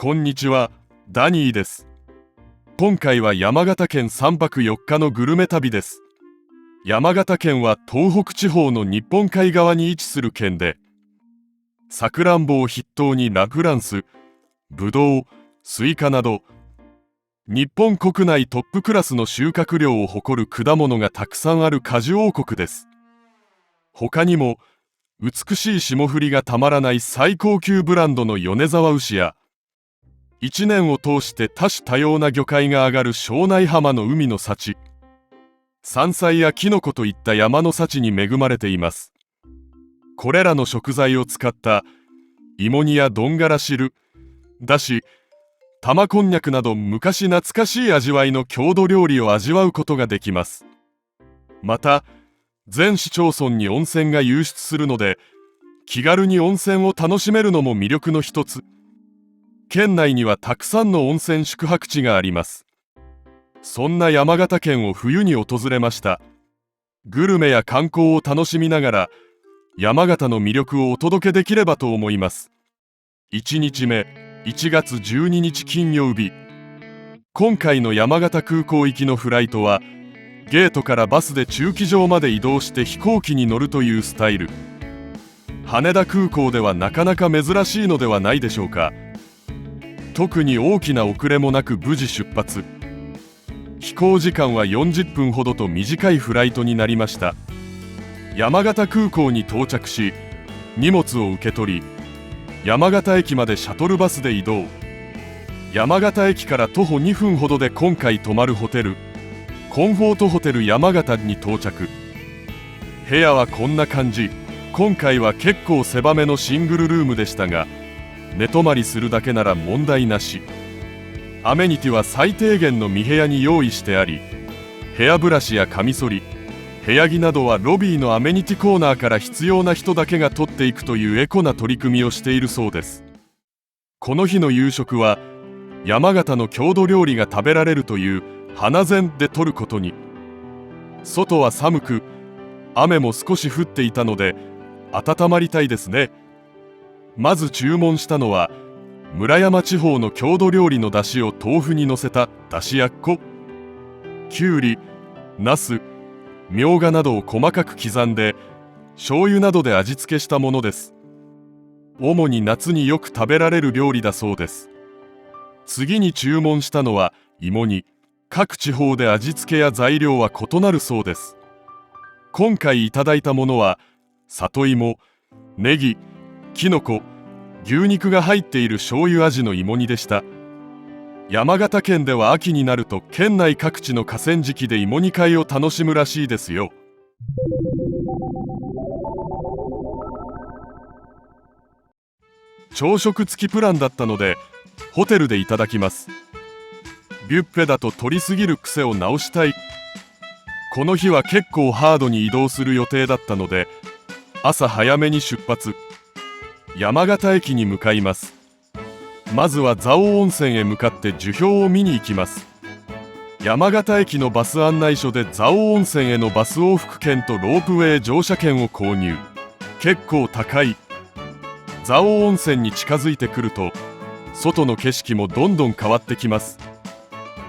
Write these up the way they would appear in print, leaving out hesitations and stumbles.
こんにちは、ダニーです。今回は山形県3泊4日のグルメ旅です。山形県は東北地方の日本海側に位置する県で、さくらんぼを筆頭にラ・フランス、ぶどう、スイカなど、日本国内トップクラスの収穫量を誇る果物がたくさんある果樹王国です。他にも、美しい霜降りがたまらない最高級ブランドの米沢牛や、一年を通して多種多様な魚介が上がる庄内浜の海の幸、山菜やキノコといった山の幸に恵まれています。これらの食材を使った芋煮やどんがら汁、だし、玉こんにゃくなど昔懐かしい味わいの郷土料理を味わうことができます。また、全市町村に温泉が湧出するので、気軽に温泉を楽しめるのも魅力の一つ。県内にはたくさんの温泉宿泊地があります。そんな山形県を冬に訪れました。グルメや観光を楽しみながら、山形の魅力をお届けできればと思います。1日目、1月12日金曜日。今回の山形空港行きのフライトは、ゲートからバスで駐機場まで移動して飛行機に乗るというスタイル。羽田空港ではなかなか珍しいのではないでしょうか。特に大きな遅れもなく無事出発。飛行時間は40分ほどと短いフライトになりました。山形空港に到着し、荷物を受け取り、山形駅までシャトルバスで移動。山形駅から徒歩2分ほどで今回泊まるホテル、コンフォートホテル山形に到着。部屋はこんな感じ。今回は結構狭めのシングルルームでしたが、寝泊まりするだけなら問題なし。アメニティは最低限の見部屋に用意してあり、ヘアブラシやカミソリ、部屋着などはロビーのアメニティコーナーから必要な人だけが取っていくというエコな取り組みをしているそうです。この日の夕食は山形の郷土料理が食べられるという花膳で取ることに。外は寒く、雨も少し降っていたので温まりたいですね。まず注文したのは村山地方の郷土料理の出汁を豆腐にのせただしやっこ。きゅうり、なす、みょうがなどを細かく刻んで醤油などで味付けしたものです。主に夏によく食べられる料理だそうです。次に注文したのは芋煮。各地方で味付けや材料は異なるそうです。今回いただいたものは里芋、ネギ、きのこ、牛肉が入っている醤油味の芋煮でした。山形県では秋になると県内各地の河川敷で芋煮会を楽しむらしいですよ。朝食付きプランだったのでホテルでいただきます。ビュッフェだと取りすぎる癖を直したい。この日は結構ハードに移動する予定だったので、朝早めに出発。山形駅に向かいます。まずは蔵王温泉へ向かって樹氷を見に行きます。山形駅のバス案内所で蔵王温泉へのバス往復券とロープウェイ乗車券を購入。結構高い。蔵王温泉に近づいてくると、外の景色もどんどん変わってきます。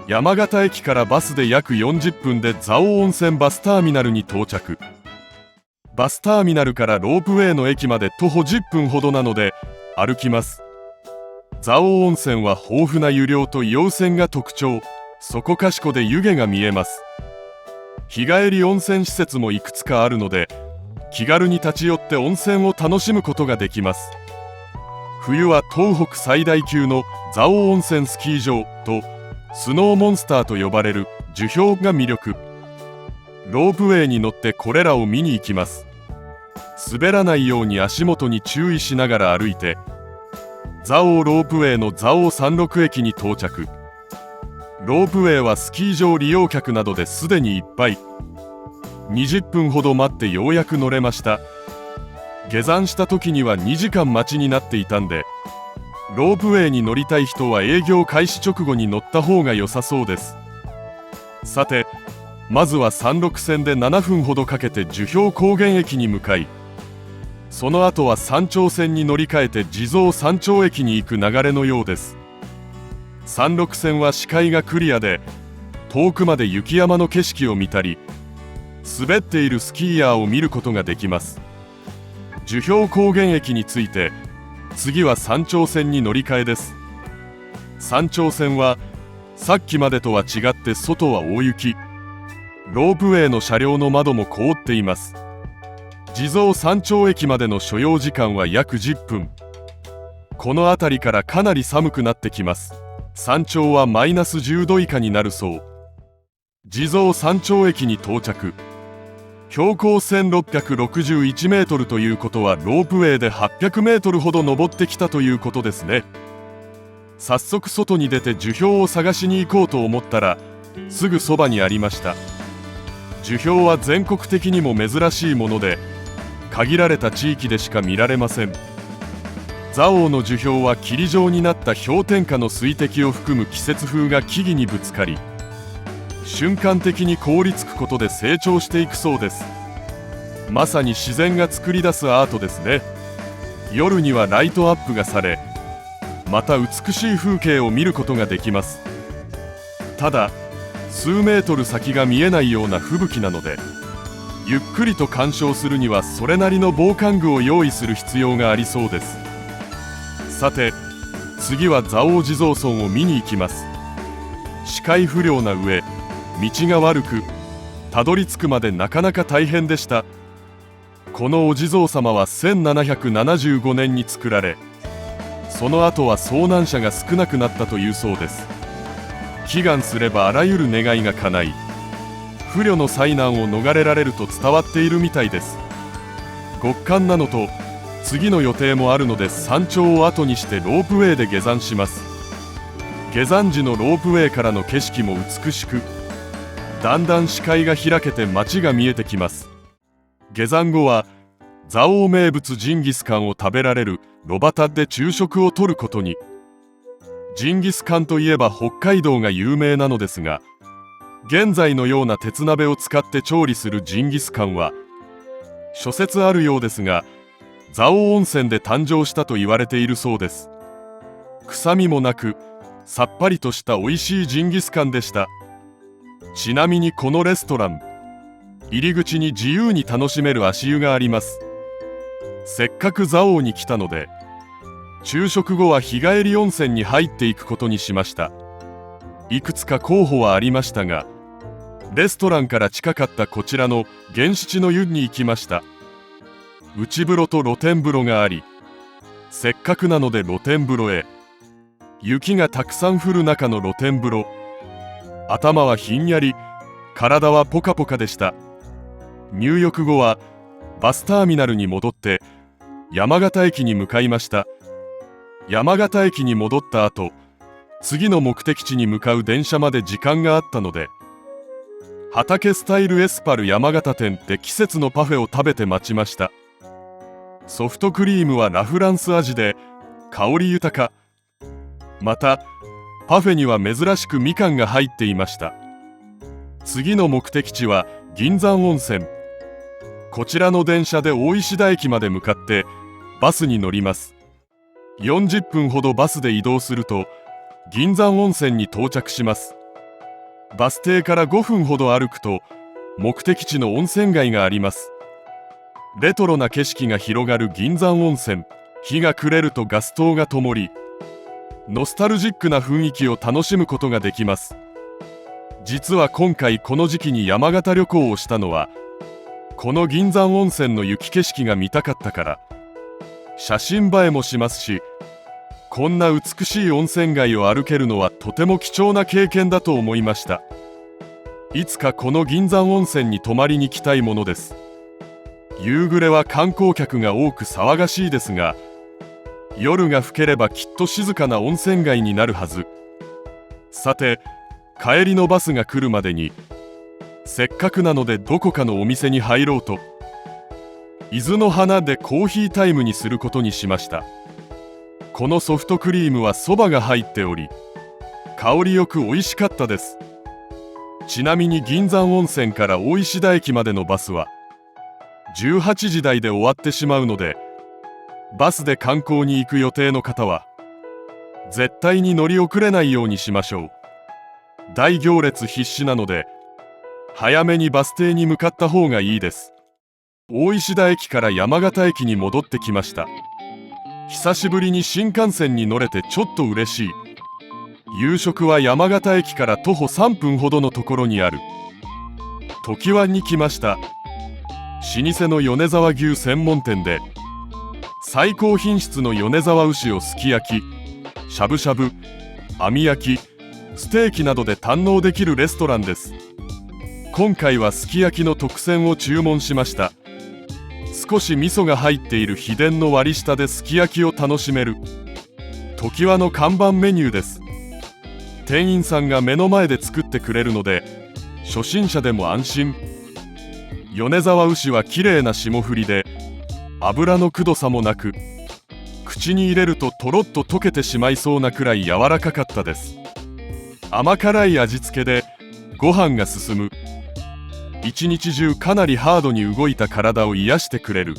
山形駅からバスで約40分で蔵王温泉バスターミナルに到着。バスターミナルからロープウェイの駅まで徒歩10分ほどなので歩きます。蔵王温泉は豊富な湯量と硫黄泉が特徴。そこかしこで湯気が見えます。日帰り温泉施設もいくつかあるので、気軽に立ち寄って温泉を楽しむことができます。冬は東北最大級の蔵王温泉スキー場とスノーモンスターと呼ばれる樹氷が魅力。ロープウェイに乗ってこれらを見に行きます。滑らないように足元に注意しながら歩いて、蔵王ロープウェイの蔵王山麓駅に到着。ロープウェイはスキー場利用客などですでにいっぱい。20分ほど待ってようやく乗れました。下山した時には2時間待ちになっていたんで、ロープウェイに乗りたい人は営業開始直後に乗った方が良さそうです。さて、まずは山麓線で7分ほどかけて樹氷高原駅に向かい、その後は山頂線に乗り換えて地蔵山頂駅に行く流れのようです。山麓線は視界がクリアで、遠くまで雪山の景色を見たり、滑っているスキーヤーを見ることができます。樹氷高原駅について、次は山頂線に乗り換えです。山頂線はさっきまでとは違って外は大雪、ロープウェイの車両の窓も凍っています。地蔵山頂駅までの所要時間は約10分。この辺りからかなり寒くなってきます。山頂はマイナス10度以下になるそう。地蔵山頂駅に到着。標高1661メートルということはロープウェイで800メートルほど登ってきたということですね。早速外に出て樹氷を探しに行こうと思ったら、すぐそばにありました。樹氷は全国的にも珍しいもので、限られた地域でしか見られません。蔵王の樹氷は霧状になった氷点下の水滴を含む季節風が木々にぶつかり、瞬間的に凍りつくことで成長していくそうです。まさに自然が作り出すアートですね。夜にはライトアップがされ、また美しい風景を見ることができます。ただ、数メートル先が見えないような吹雪なので、ゆっくりと鑑賞するにはそれなりの防寒具を用意する必要がありそうです。さて、次は蔵王地蔵村を見に行きます。視界不良な上、道が悪く、たどり着くまでなかなか大変でした。このお地蔵様は1775年に作られ、その後は遭難者が少なくなったというそうです。祈願すればあらゆる願いが叶い、不慮の災難を逃れられると伝わっているみたいです。極寒なのと、次の予定もあるので山頂を後にしてロープウェイで下山します。下山時のロープウェイからの景色も美しく、だんだん視界が開けて街が見えてきます。下山後は蔵王名物ジンギスカンを食べられる炉端で昼食をとることに。ジンギスカンといえば北海道が有名なのですが、現在のような鉄鍋を使って調理するジンギスカンは諸説あるようですが、蔵王温泉で誕生したと言われているそうです。臭みもなくさっぱりとした美味しいジンギスカンでした。ちなみにこのレストラン、入り口に自由に楽しめる足湯があります。せっかく蔵王に来たので、昼食後は日帰り温泉に入っていくことにしました。いくつか候補はありましたが、レストランから近かったこちらの源七の湯に行きました。内風呂と露天風呂があり、せっかくなので露天風呂へ。雪がたくさん降る中の露天風呂、頭はひんやり、体はポカポカでした。入浴後はバスターミナルに戻って山形駅に向かいました。山形駅に戻った後、次の目的地に向かう電車まで時間があったので、畑スタイルエスパル山形店で季節のパフェを食べて待ちました。ソフトクリームはラフランス味で香り豊か。またパフェには珍しくみかんが入っていました。次の目的地は銀山温泉。こちらの電車で大石田駅まで向かってバスに乗ります。40分ほどバスで移動すると銀山温泉に到着します。バス停から5分ほど歩くと目的地の温泉街があります。レトロな景色が広がる銀山温泉。日が暮れるとガス灯が灯り、ノスタルジックな雰囲気を楽しむことができます。実は今回この時期に山形旅行をしたのは、この銀山温泉の雪景色が見たかったから。写真映えもしますし、こんな美しい温泉街を歩けるのはとても貴重な経験だと思いました。いつかこの銀山温泉に泊まりに来たいものです。夕暮れは観光客が多く騒がしいですが、夜が更ければきっと静かな温泉街になるはず。さて、帰りのバスが来るまでに、せっかくなのでどこかのお店に入ろうと、伊豆の花でコーヒータイムにすることにしました。このソフトクリームはそばが入っており、香りよく美味しかったです。ちなみに銀山温泉から大石田駅までのバスは18時台で終わってしまうので、バスで観光に行く予定の方は絶対に乗り遅れないようにしましょう。大行列必至なので早めにバス停に向かった方がいいです。大石田駅から山形駅に戻ってきました。久しぶりに新幹線に乗れてちょっと嬉しい。夕食は山形駅から徒歩3分ほどのところにある常盤に来ました。老舗の米沢牛専門店で最高品質の米沢牛をすき焼き、しゃぶしゃぶ、網焼き、ステーキなどで堪能できるレストランです。今回はすき焼きの特選を注文しました。少し味噌が入っている秘伝の割り下ですき焼きを楽しめる常盤の看板メニューです。店員さんが目の前で作ってくれるので初心者でも安心。米沢牛は綺麗な霜降りで脂のくどさもなく、口に入れるととろっと溶けてしまいそうなくらい柔らかかったです。甘辛い味付けでご飯が進む。一日中かなりハードに動いた体を癒してくれる、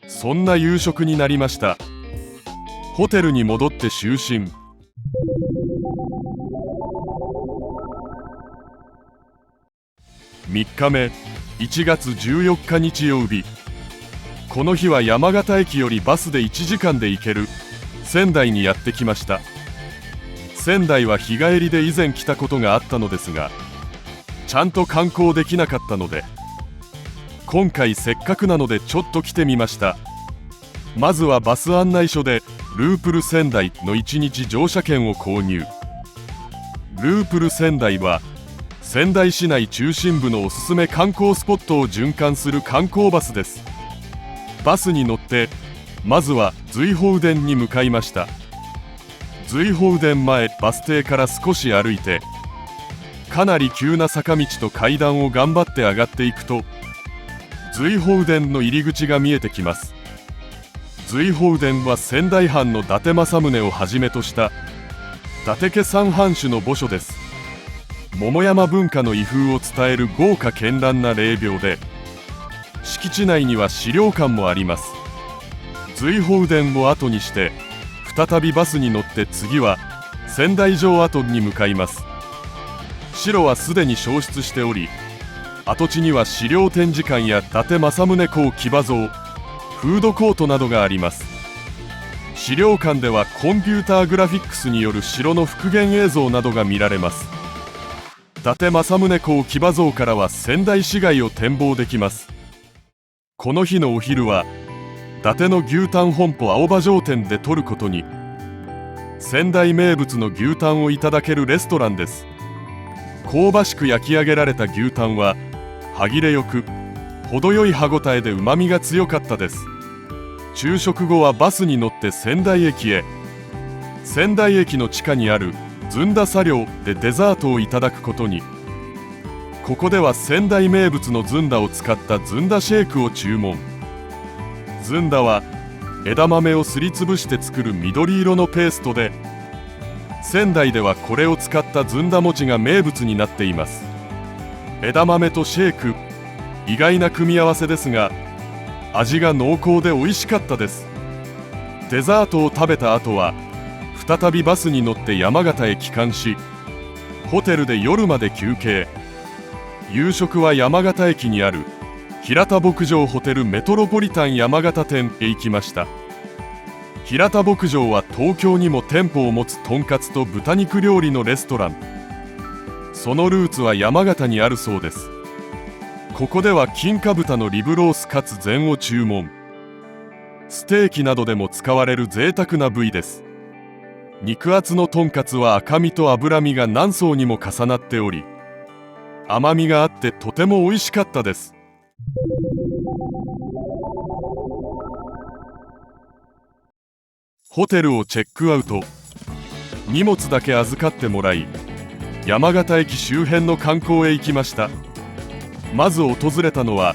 そんな夕食になりました。ホテルに戻って就寝。3日目、1月14日日曜日。この日は山形駅よりバスで1時間で行ける仙台にやってきました。仙台は日帰りで以前来たことがあったのですが、ちゃんと観光できなかったので、今回せっかくなのでちょっと来てみました。まずはバス案内所でループル仙台の1日乗車券を購入。ループル仙台は仙台市内中心部のおすすめ観光スポットを循環する観光バスです。バスに乗ってまずは瑞鳳殿に向かいました。瑞鳳殿前バス停から少し歩いて、かなり急な坂道と階段を頑張って上がっていくと瑞鳳殿の入り口が見えてきます。瑞鳳殿は仙台藩の伊達政宗をはじめとした伊達家三藩主の墓所です。桃山文化の威風を伝える豪華絢爛な霊廟で、敷地内には資料館もあります。瑞鳳殿を後にして再びバスに乗って次は仙台城跡に向かいます。城はすでに焼失しており、跡地には資料展示館や伊達政宗公騎馬像、フードコートなどがあります。資料館ではコンピューターグラフィックスによる城の復元映像などが見られます。伊達政宗公騎馬像からは仙台市街を展望できます。この日のお昼は伊達の牛タン本舗青葉城店で取ることに、仙台名物の牛タンをいただけるレストランです。香ばしく焼き上げられた牛タンは歯切れよく程よい歯ごたえでうまみが強かったです。昼食後はバスに乗って仙台駅へ。仙台駅の地下にあるずんだ茶寮でデザートをいただくことに。ここでは仙台名物のずんだを使ったずんだシェイクを注文。ずんだは枝豆をすりつぶして作る緑色のペーストで、仙台ではこれを使ったずんだ餅が名物になっています。枝豆とシェイク、意外な組み合わせですが味が濃厚で美味しかったです。デザートを食べた後は再びバスに乗って山形へ帰還し、ホテルで夜まで休憩。夕食は山形駅にある平田牧場ホテルメトロポリタン山形店へ行きました。平田牧場は東京にも店舗を持つとんかつと豚肉料理のレストラン。そのルーツは山形にあるそうです。ここでは金華豚のリブロースかつ膳を注文。ステーキなどでも使われる贅沢な部位です。肉厚のとんかつは赤身と脂身が何層にも重なっており、甘みがあってとても美味しかったです。ホテルをチェックアウト。荷物だけ預かってもらい、山形駅周辺の観光へ行きました。まず訪れたのは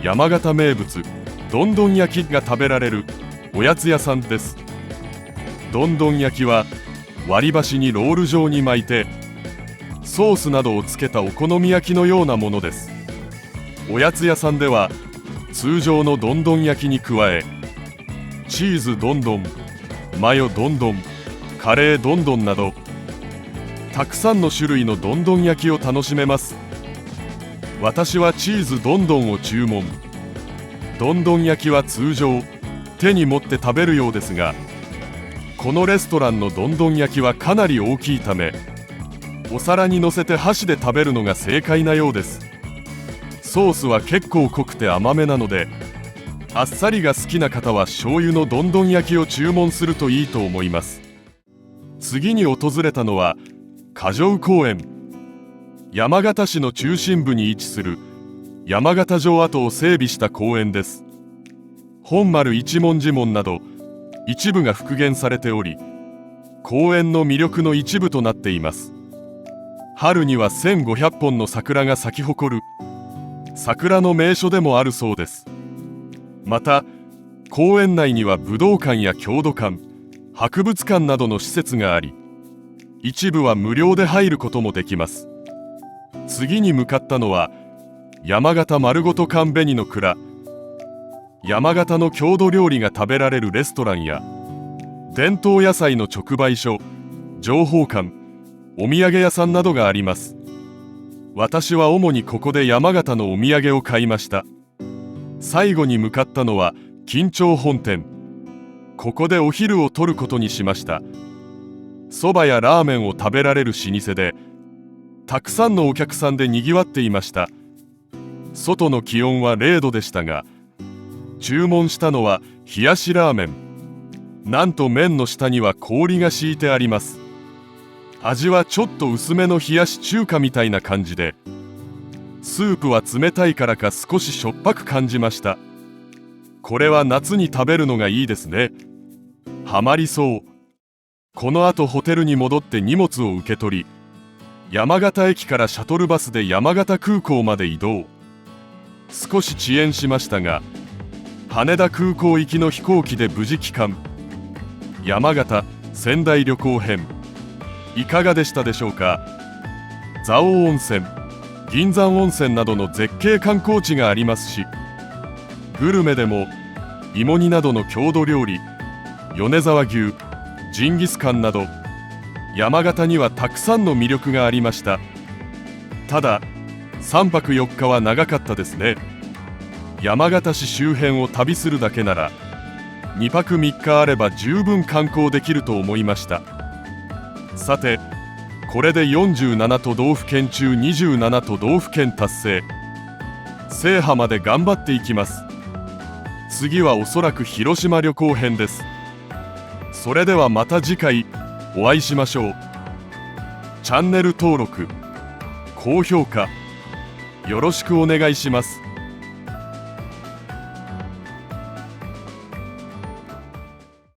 山形名物どんどん焼きが食べられるおやつ屋さんです。どんどん焼きは割り箸にロール状に巻いてソースなどをつけたお好み焼きのようなものです。おやつ屋さんでは通常のどんどん焼きに加え、チーズどんどん、マヨどんどん、カレーどんどんなどたくさんの種類のどんどん焼きを楽しめます。私はチーズどんどんを注文。どんどん焼きは通常手に持って食べるようですが、このレストランのどんどん焼きはかなり大きいため、お皿にのせて箸で食べるのが正解なようです。ソースは結構濃くて甘めなので、あっさりが好きな方は醤油のどんどん焼きを注文するといいと思います。次に訪れたのは花城公園。山形市の中心部に位置する山形城跡を整備した公園です。本丸一文字門など一部が復元されており、公園の魅力の一部となっています。春には1500本の桜が咲き誇る桜の名所でもあるそうです。また公園内には武道館や郷土館、博物館などの施設があり、一部は無料で入ることもできます。次に向かったのは山形丸ごと寒紅の蔵。山形の郷土料理が食べられるレストランや伝統野菜の直売所、情報館、お土産屋さんなどがあります。私は主にここで山形のお土産を買いました。最後に向かったのは金町本店。ここでお昼をとることにしました。そばやラーメンを食べられる老舗で、たくさんのお客さんでにぎわっていました。外の気温は0度でしたが、注文したのは冷やしラーメン。なんと麺の下には氷が敷いてあります。味はちょっと薄めの冷やし中華みたいな感じで、スープは冷たいからか少ししょっぱく感じました。これは夏に食べるのがいいですね。ハマりそう。この後ホテルに戻って荷物を受け取り、山形駅からシャトルバスで山形空港まで移動。少し遅延しましたが、羽田空港行きの飛行機で無事帰還。山形・仙台旅行編、いかがでしたでしょうか。蔵王温泉、銀山温泉などの絶景観光地がありますし、グルメでも芋煮などの郷土料理、米沢牛、ジンギスカンなど山形にはたくさんの魅力がありました。ただ3泊4日は長かったですね。山形市周辺を旅するだけなら2泊3日あれば十分観光できると思いました。さて、これで47都道府県中27都道府県達成。制覇まで頑張っていきます。次はおそらく広島旅行編です。それではまた次回お会いしましょう。チャンネル登録、高評価よろしくお願いします。